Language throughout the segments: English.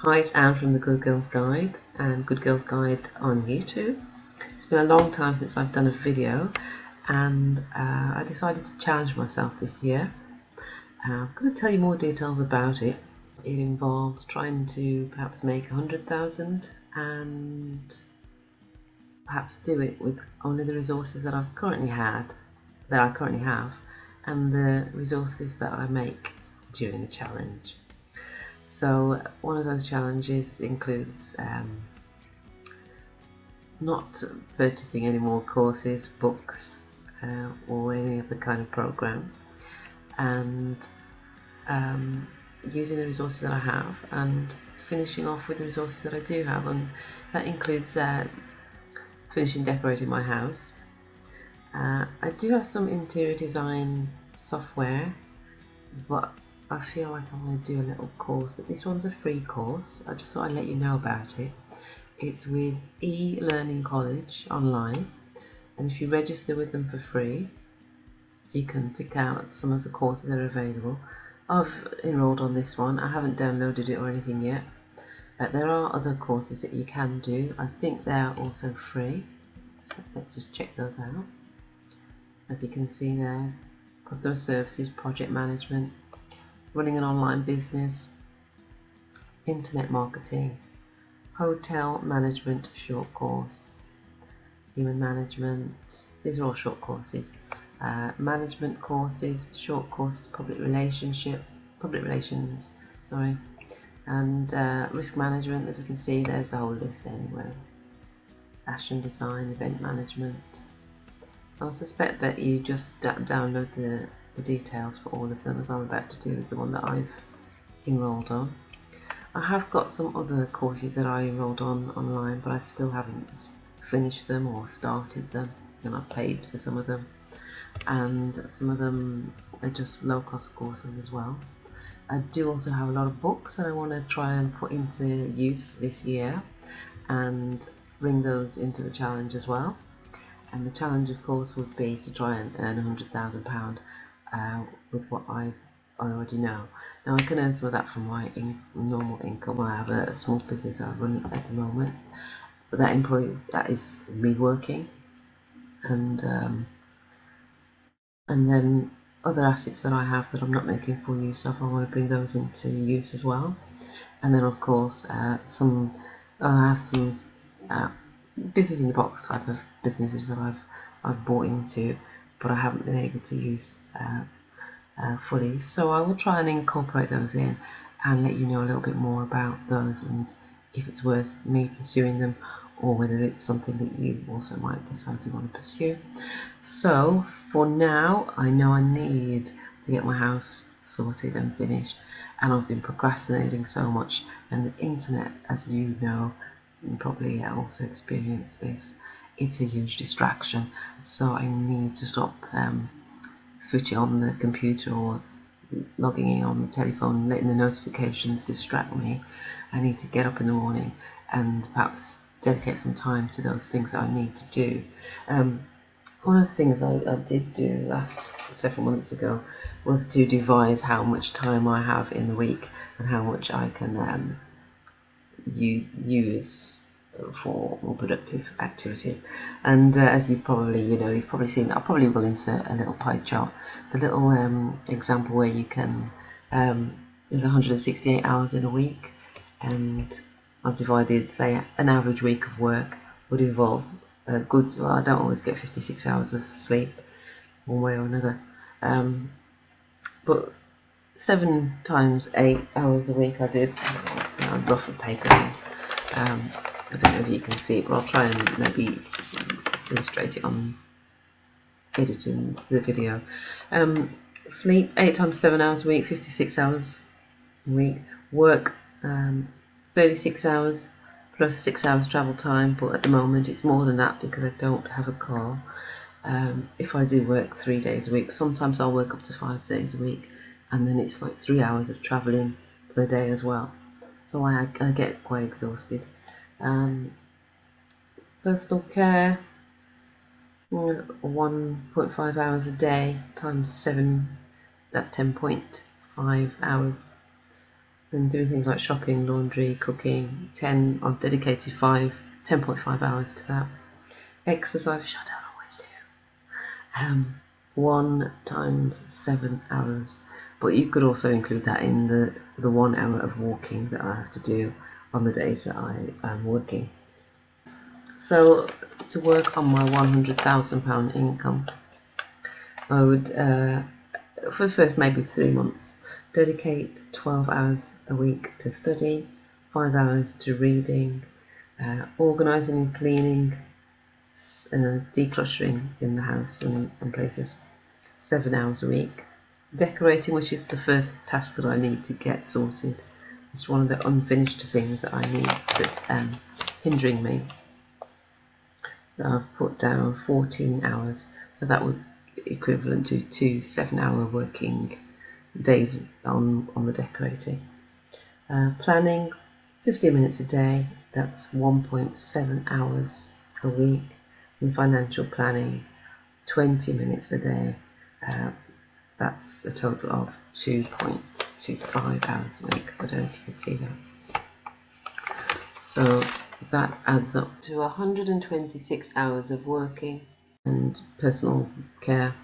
Hi, it's Anne from the Good Girls Guide and Good Girls Guide on YouTube. It's been a long time since I've done a video, and I decided to challenge myself this year. I'm going to tell you more details about it. It involves trying to perhaps make 100,000 and perhaps do it with only the resources that I currently have, and the resources that I make during the challenge. So one of those challenges includes not purchasing any more courses, books, or any other kind of program, and using the resources that I have and finishing off with the resources that I do have, and that includes finishing decorating my house. I do have some interior design software, but I feel like I'm going to do a little course, but this one's a free course. I just thought I'd let you know about it. It's with e-learning college online, and if you register with them for free, so you can pick out some of the courses that are available. I've enrolled on this one. I haven't downloaded it or anything yet. There are other courses that you can do. I think they're also free, so let's just check those out. As you can see there, customer services, project management, running an online business, internet marketing, hotel management short course, human management. These are all short courses. Management courses, short courses, public relations, and risk management. As you can see, there's a whole list anyway. Fashion design, event management. I'll suspect that you just download the details for all of them, as I'm about to do with the one that I've enrolled on. I have got some other courses that I enrolled on online, but I still haven't finished them or started them, and I've paid for some of them, and some of them are just low-cost courses as well. I do also have a lot of books that I want to try and put into use this year and bring those into the challenge as well. And the challenge, of course, would be to try and earn £100,000 with what I already know. Now, I can earn some of that from my normal income. I have a small business I run at the moment, but that is me working, and then other assets that I have that I'm not making full use of, I want to bring those into use as well. And then, of course, I have some business in the box type of businesses that I've bought into, but I haven't been able to use fully. So I will try and incorporate those in and let you know a little bit more about those, and if it's worth me pursuing them, or whether it's something that you also might decide you want to pursue. So for now, I know I need to get my house sorted and finished, and I've been procrastinating so much, and the internet, as you know, you probably also experience this, it's a huge distraction. So I need to stop switching on the computer or logging in on the telephone, letting the notifications distract me. I need to get up in the morning and perhaps dedicate some time to those things that I need to do. One of the things I did do several months ago was to devise how much time I have in the week and how much I can use for more productive activity. And as you've probably seen, I probably will insert a little pie chart, the little example where you can, there's 168 hours in a week, and I've divided, say, an average week of work would involve well, I don't always get 56 hours of sleep, one way or another, but 7 times 8 hours a week I did. I'm rough with paper here. I don't know if you can see it, but I'll try and maybe illustrate it on editing the video. Sleep 8 times 7 hours a week, 56 hours a week. Work 36 hours plus 6 hours travel time, but at the moment it's more than that because I don't have a car. If I do work 3 days a week, sometimes I'll work up to 5 days a week, and then it's like 3 hours of travelling per day as well. So I get quite exhausted. Personal care, 1.5 hours a day times 7, that's 10.5 hours. and doing things like shopping, laundry, cooking. I've dedicated 10.5 hours to that. Exercise, which I don't always do. 1 times 7 hours, but you could also include that in the 1 hour of walking that I have to do on the days that I am working. So to work on my £100,000 income, I would, for the first maybe 3 months, dedicate 12 hours a week to study, 5 hours to reading, organising and cleaning, decluttering in the house and places, 7 hours a week. Decorating, which is the first task that I need to get sorted. It's one of the unfinished things that I need that's hindering me. I've put down 14 hours, so that would be equivalent to 2 7-hour working days on the decorating. Planning, 15 minutes a day, that's 1.7 hours a week. And financial planning, 20 minutes a day, that's a total of 2.25 hours a week. So I don't know if you can see that. So that adds up to 126 hours of working and personal care,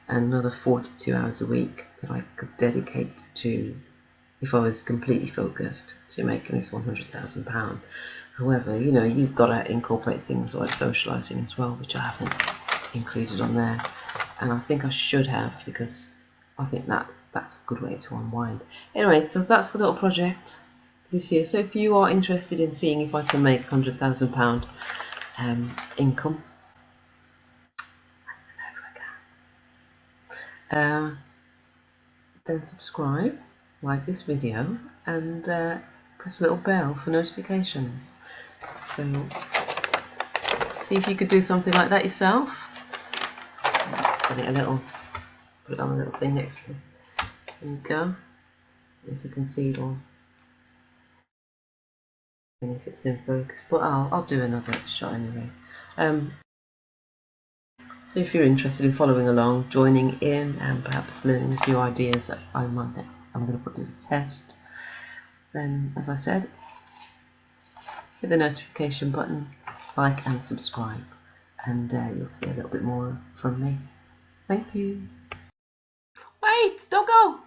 and another 42 hours a week that I could dedicate to, if I was completely focused, to making this £100,000. However, you know, you've got to incorporate things like socialising as well, which I haven't included on there, and I think I should have, because I think that's a good way to unwind. Anyway, so that's the little project this year. So if you are interested in seeing if I can make £100,000 income, then subscribe, like this video, and press the little bell for notifications. So see if you could do something like that yourself. Put it on a little thing next to it. There you go. See if you can see it all. And if it's in focus, but I'll do another shot anyway. So if you're interested in following along, joining in, and perhaps learning a few ideas that I'm going to put to the test, then, as I said, hit the notification button, like and subscribe, and you'll see a little bit more from me. Thank you. Wait, don't go!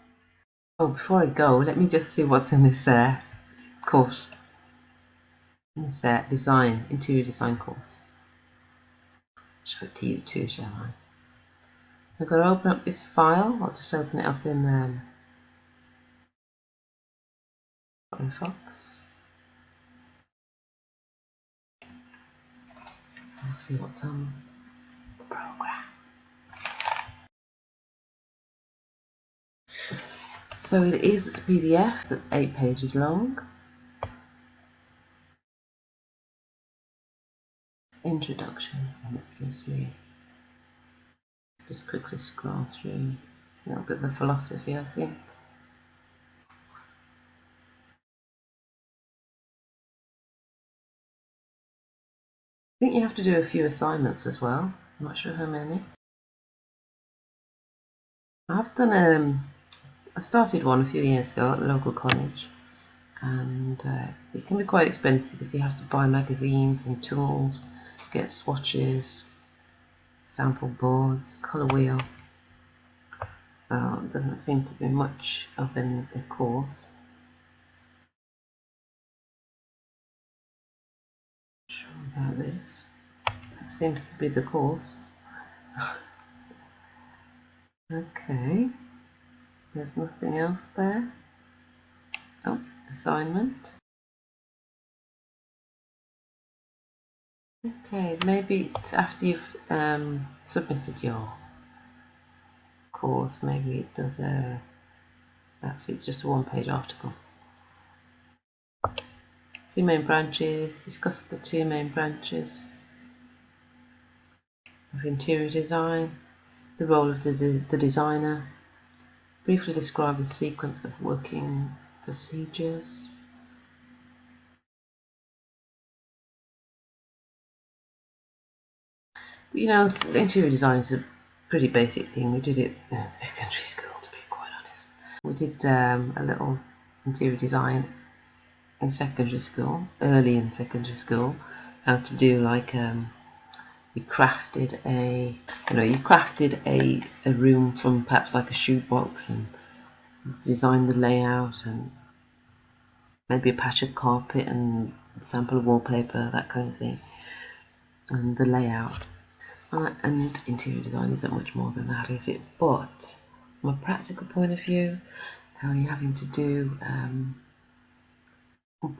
Oh, before I go, let me just see what's in this course. In this interior design course. Show it to you too, shall I? I've got to open up this file. I'll just open it up in Firefox. We'll see what's on the program. So it is a PDF that's 8 pages long. Introduction, and as you can see, let's just quickly scroll through. It's a little bit of the philosophy, I think. I think you have to do a few assignments as well. I'm not sure how many. I've done I started one a few years ago at the local college, and it can be quite expensive because you have to buy magazines and tools, get swatches, sample boards, colour wheel. Doesn't seem to be much of a course. Not sure about this. That seems to be the course. Okay, there's nothing else there. Oh, assignment. Okay, maybe it's after you've submitted your course, maybe it does that's it, it's just a 1-page article. 2 main branches, discuss the 2 main branches of interior design, the role of the designer, briefly describe the sequence of working procedures. But, you know, interior design is a pretty basic thing. We did it in secondary school, to be quite honest. We did a little interior design in secondary school, early in secondary school, how to do like you crafted a room from perhaps like a shoebox and designed the layout and maybe a patch of carpet and sample wallpaper, that kind of thing, and the layout. And interior design isn't much more than that, is it? But from a practical point of view, how you're having to do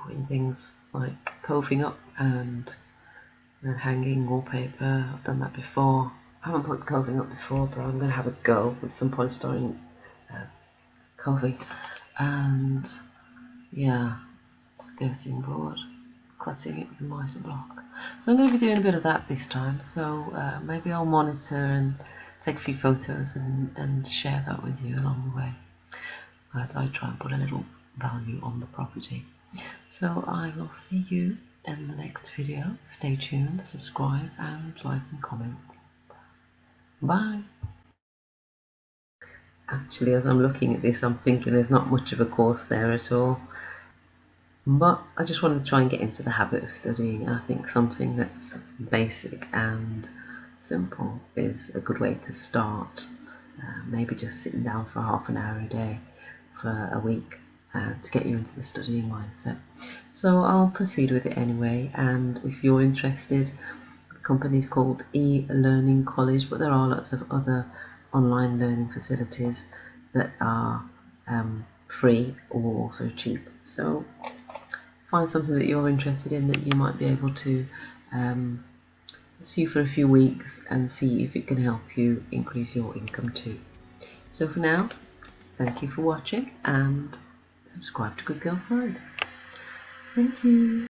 putting things like coving up and hanging wallpaper. I've done that before. I haven't put coving up before, but I'm going to have a go with some polystyrene coving. And yeah, skirting board, cutting it with a mitre block. So I'm going to be doing a bit of that this time. So maybe I'll monitor and take a few photos and share that with you along the way as I try and put a little value on the property. So I will see you in the next video. Stay tuned, subscribe and like and comment. Bye. Actually, as I'm looking at this, I'm thinking there's not much of a course there at all. But I just want to try and get into the habit of studying, and I think something that's basic and simple is a good way to start. Maybe just sitting down for half an hour a day for a week to get you into the studying mindset. So I'll proceed with it anyway, and if you're interested, the company's called e-learning college, but there are lots of other online learning facilities that are free or also cheap. So find something that you're interested in that you might be able to pursue for a few weeks and see if it can help you increase your income too. So for now, thank you for watching and subscribe to Good Girls Guide. Thank you.